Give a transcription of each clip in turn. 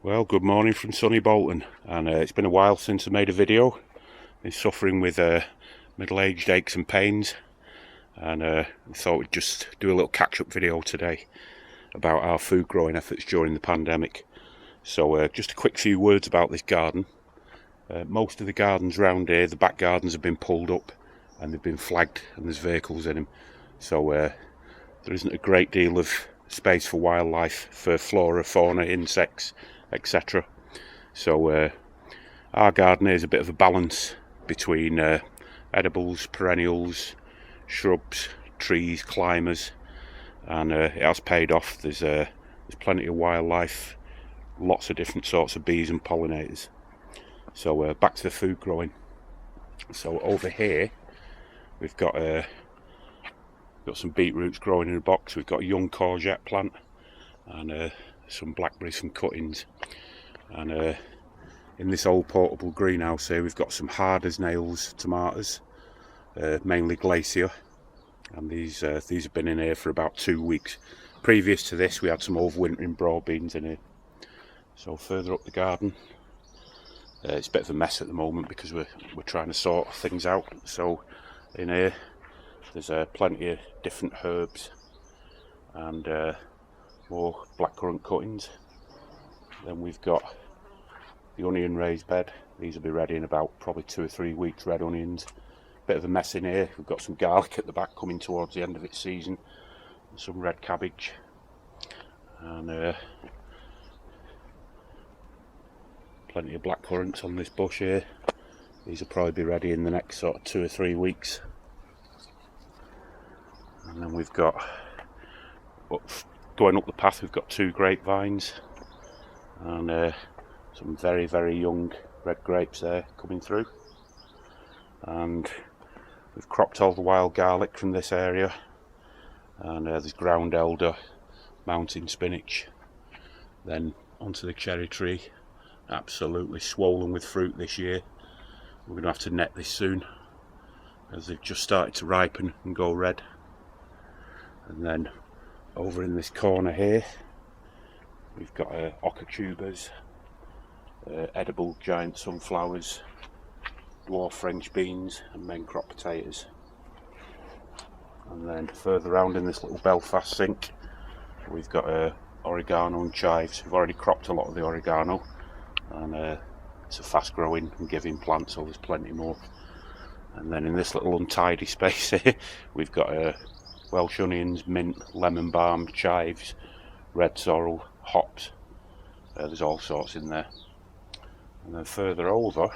Well, good morning from sunny Bolton, and it's been a while since I made a video. Been suffering with middle-aged aches and pains, and I thought we'd just do a little catch-up video today about our food growing efforts during the pandemic. So just a quick few words about this garden. Most of the gardens around here, the back gardens, have been pulled up and they've been flagged and there's vehicles in them, so there isn't a great deal of space for wildlife, for flora, fauna, insects, etc. So our garden is a bit of a balance between edibles, perennials, shrubs, trees, climbers, and it has paid off. There's plenty of wildlife, lots of different sorts of bees and pollinators. So back to the food growing. So over here we've got some beetroots growing in a box. We've got a young courgette plant and some blackberries from cuttings. And in this old portable greenhouse here, we've got some hard as nails tomatoes, mainly Glacier, and these have been in here for about 2 weeks. Previous to this, we had some overwintering broad beans in here. So further up the garden, it's a bit of a mess at the moment because we're trying to sort things out. So in here there's plenty of different herbs and more blackcurrant cuttings. Then we've got the onion raised bed. These will be ready in about probably 2 or 3 weeks. Red onions. Bit of a mess in here. We've got some garlic at the back coming towards the end of its season, and some red cabbage, and plenty of blackcurrants on this bush here. These will probably be ready in the next sort of 2 or 3 weeks. And then we've got, going up the path, we've got 2 grapevines and some very, very young red grapes there coming through. And we've cropped all the wild garlic from this area, and there's ground elder, mountain spinach, then onto the cherry tree. Absolutely swollen with fruit this year. We're going to have to net this soon as they've just started to ripen and go red. And then over in this corner here we've got oca tubers, edible giant sunflowers, dwarf French beans and main crop potatoes. And then further round in this little Belfast sink we've got oregano and chives. We've already cropped a lot of the oregano, and it's a fast growing and giving plant, so there's plenty more. And then in this little untidy space here we've got Welsh onions, mint, lemon balm, chives, red sorrel, hops. There's all sorts in there. And then further over,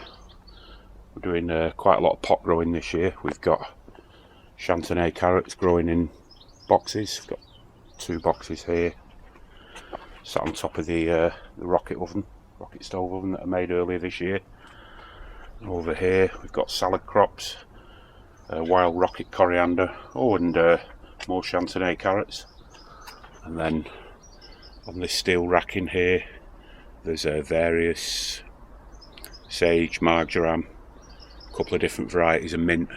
we're doing quite a lot of pot growing this year. We've got Chantenay carrots growing in boxes. We've got 2 boxes here, sat on top of the rocket stove oven that I made earlier this year. And over here we've got salad crops, wild rocket coriander, and more Chantenay carrots. And then on this steel rack in here there's various sage, marjoram, a couple of different varieties of mint,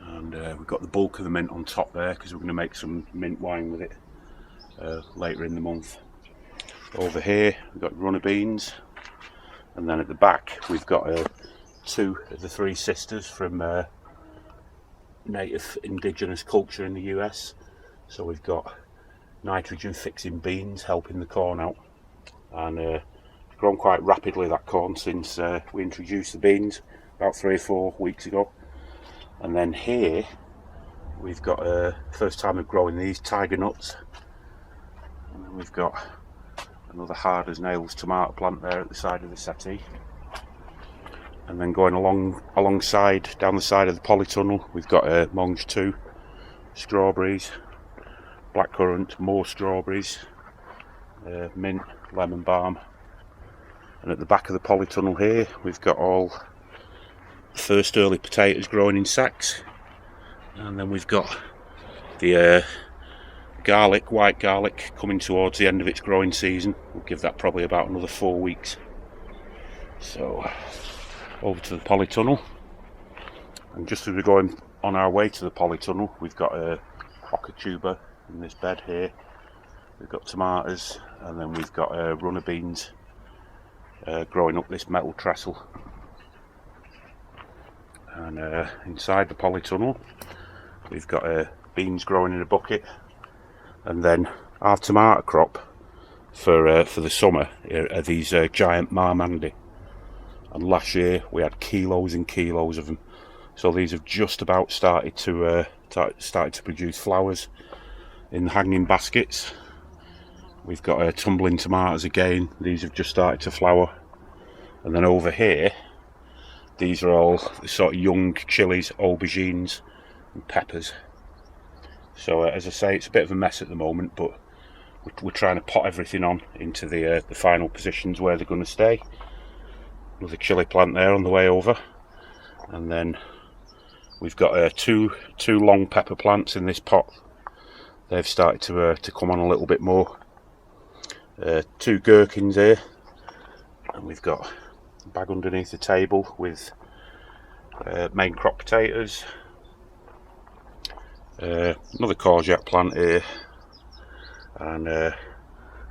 and we've got the bulk of the mint on top there because we're going to make some mint wine with it later in the month. Over here we've got runner beans, and then at the back we've got 2 of the 3 sisters from native indigenous culture in the US. So we've got nitrogen fixing beans helping the corn out, and it's grown quite rapidly, that corn, since we introduced the beans about 3 or 4 weeks ago. And then here we've got first time of growing these tiger nuts, and then we've got another hard as nails tomato plant there at the side of the settee. And then going alongside, down the side of the polytunnel, we've got Monge 2, strawberries, blackcurrant, more strawberries, mint, lemon balm. And at the back of the polytunnel here, we've got all the first early potatoes growing in sacks. And then we've got the garlic, white garlic, coming towards the end of its growing season. We'll give that probably about another 4 weeks. So over to the polytunnel, and just as we're going on our way to the polytunnel, we've got a oca tuber in this bed here. We've got tomatoes, and then we've got runner beans growing up this metal trestle. And inside the polytunnel we've got beans growing in a bucket, and then our tomato crop for the summer are these giant Marmandi, and last year we had kilos and kilos of them. So these have just about started to produce flowers in the hanging baskets. We've got tumbling tomatoes again. These have just started to flower. And then over here, these are all the sort of young chilies, aubergines and peppers. So as I say, it's a bit of a mess at the moment, but we're trying to pot everything on into the final positions where they're going to stay. Another chili plant there on the way over, and then we've got two long pepper plants in this pot. They've started to come on a little bit more. 2 gherkins here, and we've got a bag underneath the table with main crop potatoes. Another courgette plant here, and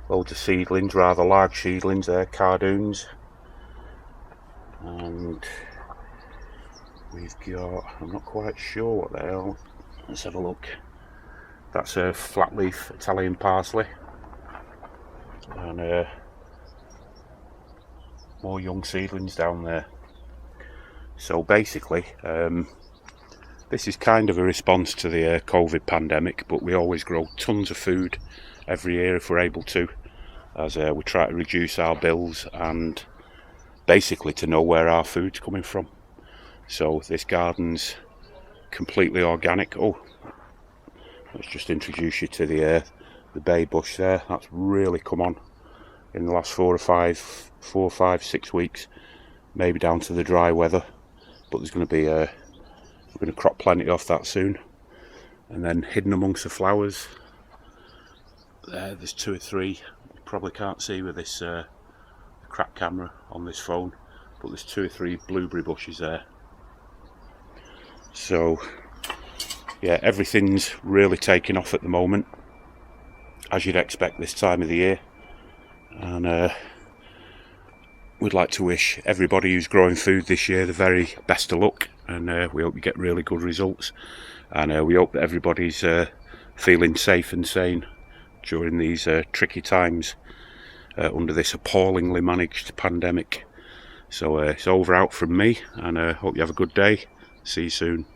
loads of seedlings, rather large seedlings there, cardoons. And we've got, I'm not quite sure what they are, let's have a look. That's a flat leaf Italian parsley, and more young seedlings down there. So basically this is kind of a response to the COVID pandemic, but we always grow tons of food every year if we're able to, as we try to reduce our bills and basically to know where our food's coming from. So this garden's completely organic. Oh, let's just introduce you to the bay bush there. That's really come on in the last 4 or 5, 6 weeks, maybe down to the dry weather. But there's going to be we're going to crop plenty off that soon. And then hidden amongst the flowers, there's 2 or 3. You probably can't see with this crap camera on this phone, but there's 2 or 3 blueberry bushes there. So yeah, everything's really taking off at the moment, as you'd expect this time of the year. And we'd like to wish everybody who's growing food this year the very best of luck, and we hope you get really good results, and we hope that everybody's feeling safe and sane during these tricky times under this appallingly managed pandemic. So it's over out from me, and hope you have a good day. See you soon.